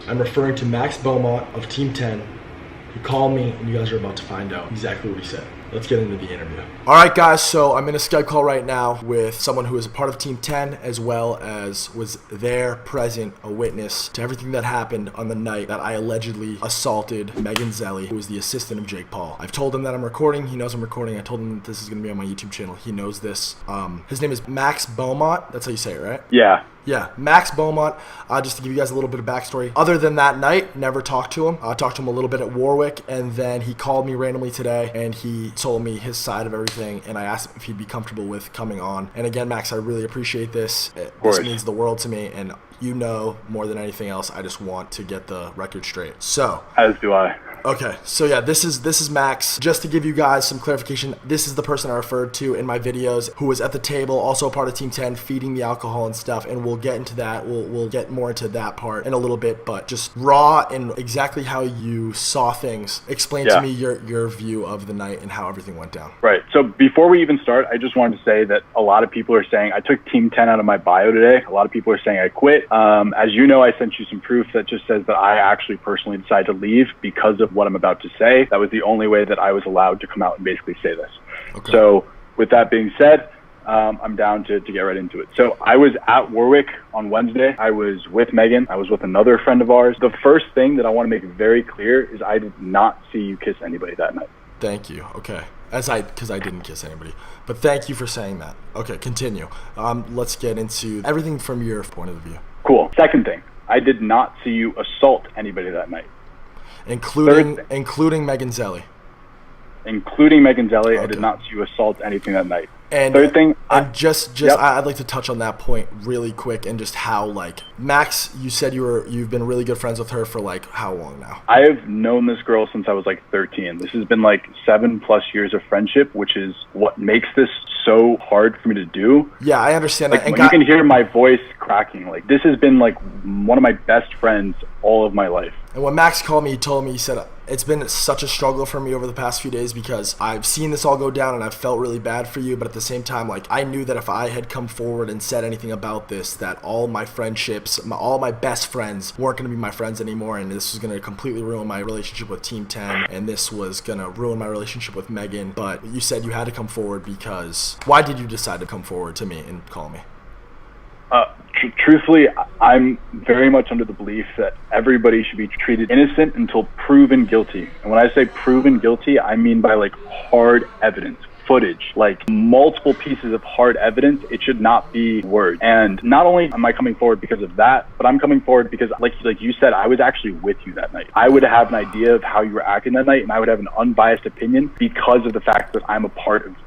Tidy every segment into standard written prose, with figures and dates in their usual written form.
I'm referring to Max Beaumont of Team 10. He called me, and you guys are about to find out exactly what he said. Let's get into the interview. All right, guys, so I'm in a Skype call right now with someone who is a part of Team 10, as well as was there, present, a witness to everything that happened on the night that I allegedly assaulted Megan Zelli, who was the assistant of Jake Paul. I've told him that I'm recording. He knows I'm recording. I told him that this is going to be on my YouTube channel. He knows this. His name is Max Beaumont. That's how you say it, right? Yeah. Yeah, Max Beaumont, just to give you guys a little bit of backstory. Other than that night, never talked to him. I talked to him a little bit at Warwick, and then he called me randomly today, and he told me his side of everything, and I asked him if he'd be comfortable with coming on. And again, Max, I really appreciate this. This means the world to me, and you know more than anything else, I just want to get the record straight. So, as do I. Okay, so yeah, this is Max. Just to give you guys some clarification, this is the person I referred to in my videos who was at the table, also a part of Team 10, feeding the alcohol and stuff, and we'll get into that. We'll get more into that part in a little bit, but just raw and exactly how you saw things. Explain to me your view of the night and how everything went down. Right, so before we even start, I just wanted to say that a lot of people are saying I took Team 10 out of my bio today. A lot of people are saying I quit. As you know, I sent you some proof that just says that I actually personally decided to leave because of what I'm about to say. That was the only way that I was allowed to come out and basically say this. Okay. So with that being said, I'm down to get right into it. So I was at Warwick on Wednesday. I was with Megan. I was with another friend of ours. The first thing that I want to make very clear is I did not see you kiss anybody that night. Thank you. Okay. Because I didn't kiss anybody. But thank you for saying that. Okay, continue. Let's get into everything from your point of view. Cool. Second thing, I did not see you assault anybody that night. Including Megan Zelli. Including Megan Zelli, okay. I did not see you assault anything that night. And third thing, I'd like to touch on that point really quick and just how, like, Max, you said you've been really good friends with her for like how long now? I have known this girl since I was like 13. This has been like 7+ years of friendship, which is what makes this so hard for me to do. Yeah, I understand that. And you can hear my voice cracking. Like, this has been like one of my best friends all of my life. And when Max called me, he told me, he said, it's been such a struggle for me over the past few days because I've seen this all go down and I've felt really bad for you. But at the same time, like, I knew that if I had come forward and said anything about this, that all my friendships, all my best friends weren't going to be my friends anymore. And this was going to completely ruin my relationship with Team 10. And this was going to ruin my relationship with Megan. But you said you had to come forward because why did you decide to come forward to me and call me? Truthfully, I'm very much under the belief that everybody should be treated innocent until proven guilty. And when I say proven guilty, I mean by like hard evidence, footage, like multiple pieces of hard evidence. It should not be words. And not only am I coming forward because of that, but I'm coming forward because like you said, I was actually with you that night. I would have an idea of how you were acting that night, and I would have an unbiased opinion because of the fact that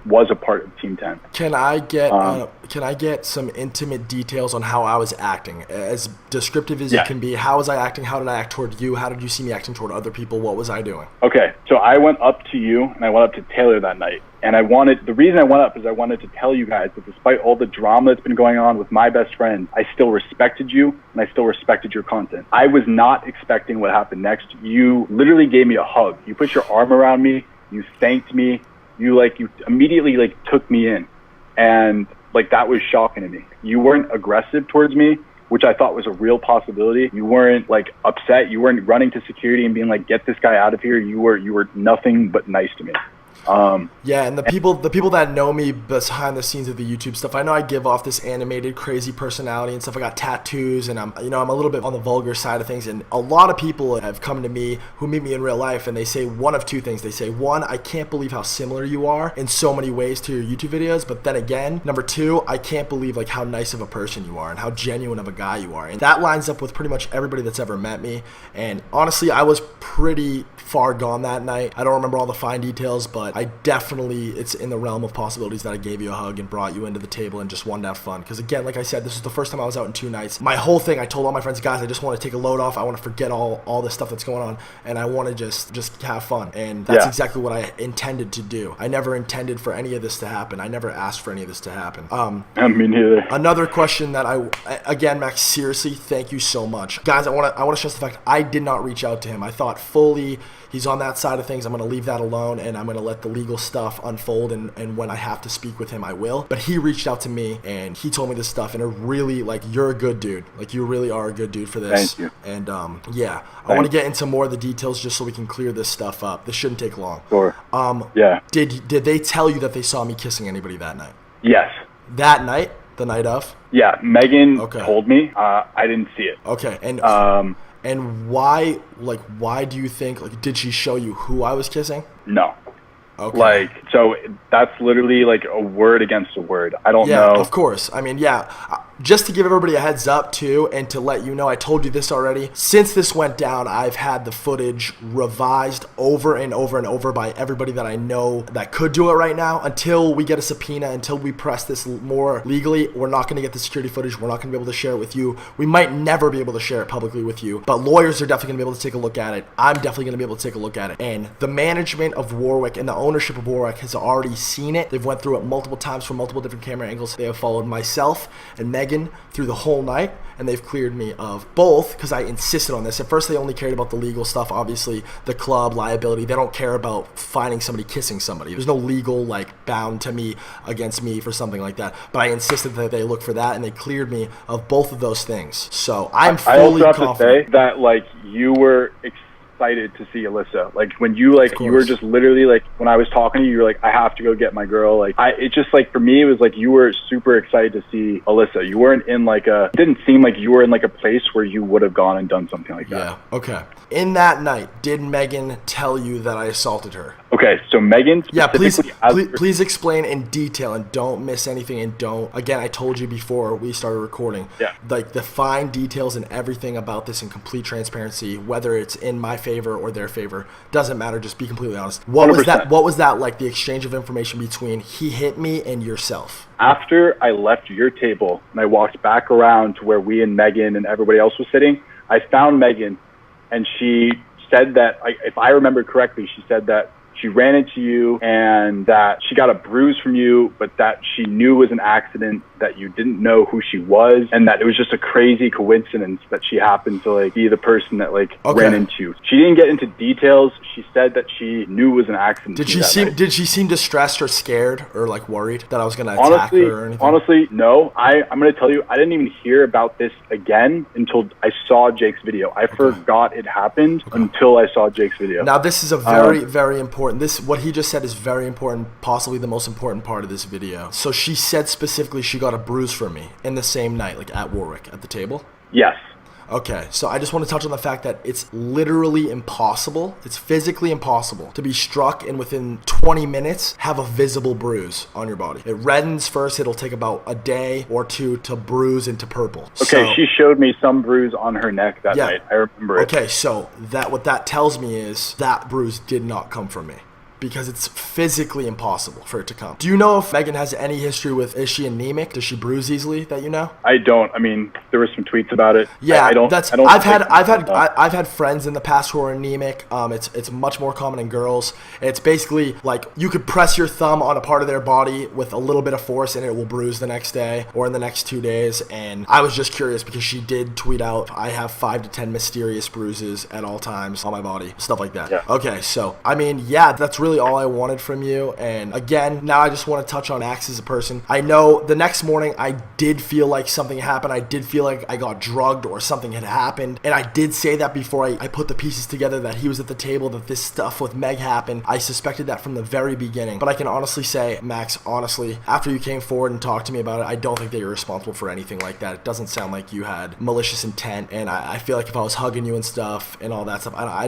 was a part of Team 10. Can I get some intimate details on how I was acting? As descriptive as you can be, how was I acting? How did I act toward you? How did you see me acting toward other people? What was I doing? Okay, so I went up to you and I went up to Taylor that night. And the reason I went up is I wanted to tell you guys that despite all the drama that's been going on with my best friend, I still respected you and I still respected your content. I was not expecting what happened next. You literally gave me a hug. You put your arm around me. You thanked me. You immediately took me in. And that was shocking to me. You weren't aggressive towards me, which I thought was a real possibility. You weren't upset. You weren't running to security and being like, get this guy out of here. You were nothing but nice to me. And the people that know me behind the scenes of the YouTube stuff, I know I give off this animated, crazy personality and stuff. I got tattoos, and I'm a little bit on the vulgar side of things. And a lot of people have come to me who meet me in real life, and they say one of two things. They say, one, I can't believe how similar you are in so many ways to your YouTube videos. But then again, number two, I can't believe how nice of a person you are and how genuine of a guy you are. And that lines up with pretty much everybody that's ever met me. And honestly, I was pretty far gone that night. I don't remember all the fine details, but I definitely, it's in the realm of possibilities that I gave you a hug and brought you into the table and just wanted to have fun. Because again, like I said, this was the first time I was out in 2 nights. My whole thing, I told all my friends, guys, I just want to take a load off. I want to forget all this stuff that's going on, and I want to just have fun. And that's exactly what I intended to do. I never intended for any of this to happen. I never asked for any of this to happen. Me neither. Another question that again, Max, seriously, thank you so much. Guys, I want to stress the fact I did not reach out to him. I thought fully he's on that side of things. I'm going to leave that alone, and I'm going to let let the legal stuff unfold, and when I have to speak with him, I will. But he reached out to me and he told me this stuff, and it really, like, you're a good dude. Like, you really are a good dude for this. Thank you. And yeah, I want to get into more of the details just so we can clear this stuff up. This shouldn't take long. Sure. Yeah. Did they tell you that they saw me kissing anybody that night? Yes. That night? The night of? Yeah, Megan told me. I didn't see it. Okay. And why do you think, like, did she show you who I was kissing? No. Okay. Like, so that's literally like a word against a word. I don't know. Yeah, of course. I mean, yeah. Just to give everybody a heads up, too, and to let you know, I told you this already. Since this went down, I've had the footage revised over and over and over by everybody that I know that could do it right now. Until we get a subpoena, until we press this more legally, we're not going to get the security footage. We're not going to be able to share it with you. We might never be able to share it publicly with you, but lawyers are definitely going to be able to take a look at it. I'm definitely going to be able to take a look at it. And the management of Warwick and the ownership of Warwick has already seen it. They've went through it multiple times from multiple different camera angles. They have followed myself and Megan through the whole night, and they've cleared me of both because I insisted on this. At first, they only cared about the legal stuff, obviously, the club liability. They don't care about finding somebody kissing somebody. There's no legal, like, bound to me against me for something like that. But I insisted that they look for that, and they cleared me of both of those things. So I'm fully confident. I also have to say that, like, you were excited to see Alyssa. Like, when you, like, you were just literally, like, when I was talking to you, you were like, I have to go get my girl. Like, it just, like, for me, it was like you were super excited to see Alyssa. You weren't in, like, it didn't seem like you were in, like, a place where you would have gone and done something like that. Yeah, okay. In that night, did Megan tell you that I assaulted her? Okay, so Megan specifically... Yeah, please explain in detail and don't miss anything, and don't... Again, I told you before we started recording. Yeah. Like, the fine details and everything about this in complete transparency, whether it's in my favor or their favor, doesn't matter. Just be completely honest. What 100%. was that like, the exchange of information between he hit me and yourself? After I left your table and I walked back around to where we and Megan and everybody else was sitting, I found Megan, and she said that, if I remember correctly, she said that she ran into you and that she got a bruise from you, but that she knew was an accident, that you didn't know who she was, and that it was just a crazy coincidence that she happened to, like, be the person that, like, ran into you. She didn't get into details. She said that she knew it was an accident. Did she seem distressed or scared or, like, worried that I was going to attack her or anything? Honestly, no. I'm going to tell you, I didn't even hear about this again until I saw Jake's video. I forgot it happened until I saw Jake's video. Now, this is a very, very important. What he just said is very important, possibly the most important part of this video. So she said specifically she got a bruise from me in the same night, like at Warwick, at the table? Yes. Okay, so I just want to touch on the fact that it's literally impossible, it's physically impossible to be struck and within 20 minutes have a visible bruise on your body. It reddens first, it'll take about a day or two to bruise into purple. Okay, so she showed me some bruise on her neck that night. I remember it. Okay, so what that tells me is that bruise did not come from me, because it's physically impossible for it to come. Do you know if Megan has any history with, is she anemic? Does she bruise easily that you know? I don't. I mean, there were some tweets about it. Yeah, I've had friends in the past who are anemic. It's much more common in girls. It's basically like you could press your thumb on a part of their body with a little bit of force and it will bruise the next day or in the next 2 days. And I was just curious because she did tweet out, I have 5 to 10 mysterious bruises at all times on my body, stuff like that. Yeah. Okay, so I mean, yeah, that's really all I wanted from you. And again, now I just want to touch on Max as a person. I know the next morning I did feel like something happened. I did feel like I got drugged or something had happened. And I did say that before I put the pieces together, that he was at the table, that this stuff with Meg happened. I suspected that from the very beginning. But I can honestly say, Max, honestly, after you came forward and talked to me about it, I don't think that you're responsible for anything like that. It doesn't sound like you had malicious intent. And I feel like if I was hugging you and stuff and all that stuff, I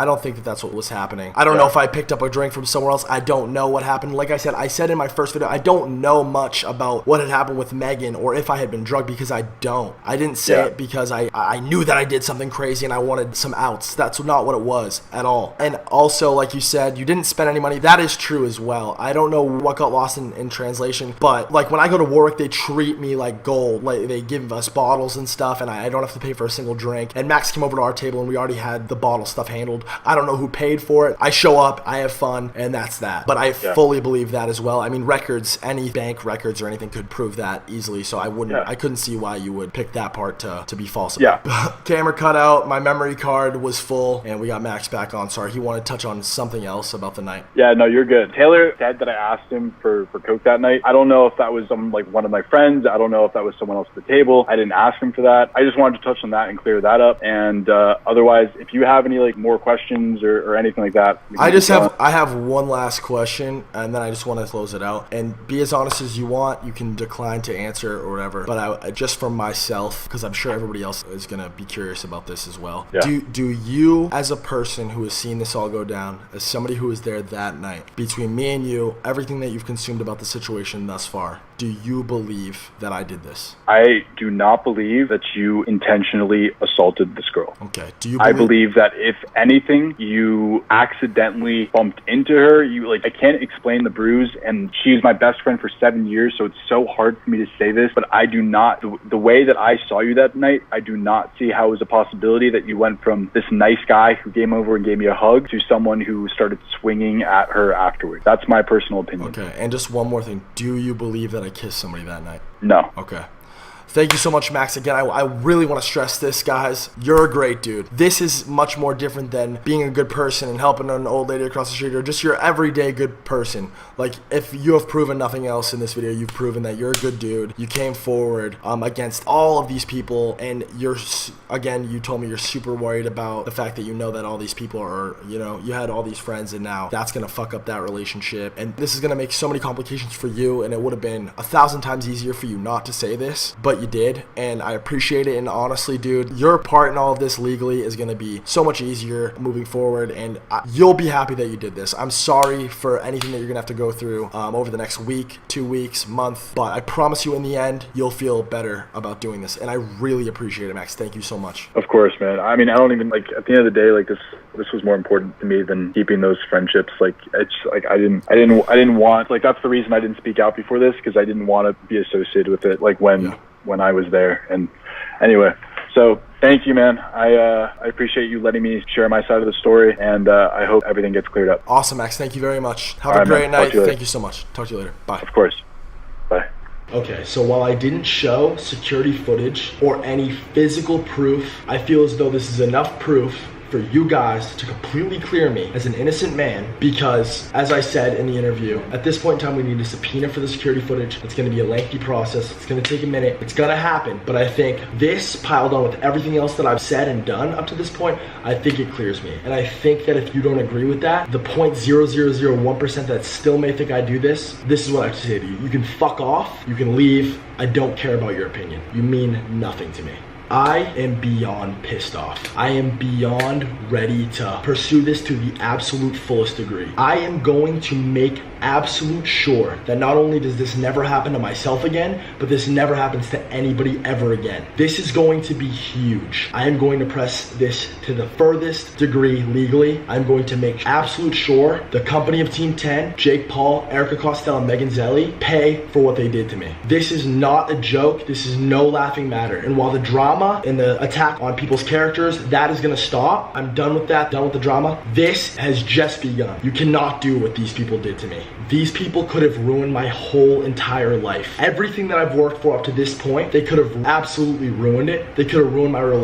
don't think that that's what was happening. I don't know if I picked up a drink from somewhere else. I don't know what happened. Like I said in my first video, I don't know much about what had happened with Megan or if I had been drugged, because I don't. I didn't say it because I knew that I did something crazy and I wanted some outs. That's not what it was at all. And also, like you said, you didn't spend any money. That is true as well. I don't know what got lost in translation, but like when I go to Warwick, they treat me like gold. Like they give us bottles and stuff, and I don't have to pay for a single drink. And Max came over to our table and we already had the bottle stuff handled. I don't know who paid for it. I show up, I have fun. fun, and that's that. But I fully believe that as well. I mean, records, any bank records or anything could prove that easily, so I couldn't see why you would pick that part to be false about. Camera cut out, my memory card was full, and we got Max back on. Sorry, he wanted to touch on something else about the night. Yeah, no, you're good. Taylor said that I asked him for coke that night. I don't know if that was one of my friends. I don't know if that was someone else at the table. I didn't ask him for that. I just wanted to touch on that and clear that up. And otherwise, if you have any more questions or anything like that, I have one last question, and then I just want to close it out. And be as honest as you want. You can decline to answer or whatever. But just for myself, because I'm sure everybody else is gonna be curious about this as well. Yeah. Do you, as a person who has seen this all go down, as somebody who was there that night, between me and you, everything that you've consumed about the situation thus far, do you believe that I did this? I do not believe that you intentionally assaulted this girl. Okay. Do you? I believe that if anything, you accidentally bumped into her. I can't explain the bruise, and she's my best friend for 7 years, so it's so hard for me to say this, but I do not, the way that I saw you that night, I do not see how it was a possibility that you went from this nice guy who came over and gave me a hug to someone who started swinging at her afterwards. That's my personal opinion. Okay. And just one more thing. Do you believe that I kissed somebody that night? No. Okay. Thank you so much, Max. Again, I really want to stress this, guys. You're a great dude. This is much more different than being a good person and helping an old lady across the street or just your everyday good person. Like, if you have proven nothing else in this video, you've proven that you're a good dude. You came forward against all of these people, and again, you told me you're super worried about the fact that you know that all these people are, you had all these friends, and now that's going to fuck up that relationship. And this is going to make so many complications for you, and it would have been 1,000 times easier for you not to say this, but you did, and I appreciate it. And honestly, dude, your part in all of this legally is going to be so much easier moving forward, and you'll be happy that you did this. I'm sorry for anything that you're going to have to go through over the next week, 2 weeks, month, but I promise you in the end, you'll feel better about doing this, and I really appreciate it, Max. Thank you so much. Of course, man. I mean, I don't even, at the end of the day, this was more important to me than keeping those friendships. I didn't want, that's the reason I didn't speak out before this, because I didn't want to be associated with it, when I was there. And anyway, so thank you, man. I appreciate you letting me share my side of the story, and I hope everything gets cleared up. Awesome, Max. Thank you very much. Have a great night. Thank you so much. Talk to you later. Bye. Of course. Bye. Okay, so while I didn't show security footage or any physical proof, I feel as though this is enough proof for you guys to completely clear me as an innocent man, because as I said in the interview, at this point in time we need a subpoena for the security footage. It's going to be a lengthy process. It's going to take a minute. It's going to happen, but I think this piled on with everything else that I've said and done up to this point, I think it clears me. And I think that if you don't agree with that, the 0.0001% that still may think I do this is what I have to say to you. You can fuck off. You can leave. I don't care about your opinion. You mean nothing to me. I am beyond pissed off. I am beyond ready to pursue this to the absolute fullest degree. I am going to make absolute sure that not only does this never happen to myself again, but this never happens to anybody ever again. This is going to be huge. I am going to press this to the furthest degree legally. I'm going to make absolute sure the company of Team 10, Jake Paul, Erica Costello, and Megan Zelli pay for what they did to me. This is not a joke. This is no laughing matter. And while the drama and the attack on people's characters, that is gonna stop. I'm done with that, done with the drama. This has just begun. You cannot do what these people did to me. These people could have ruined my whole entire life. Everything that I've worked for up to this point, they could have absolutely ruined it. They could have ruined my relationship.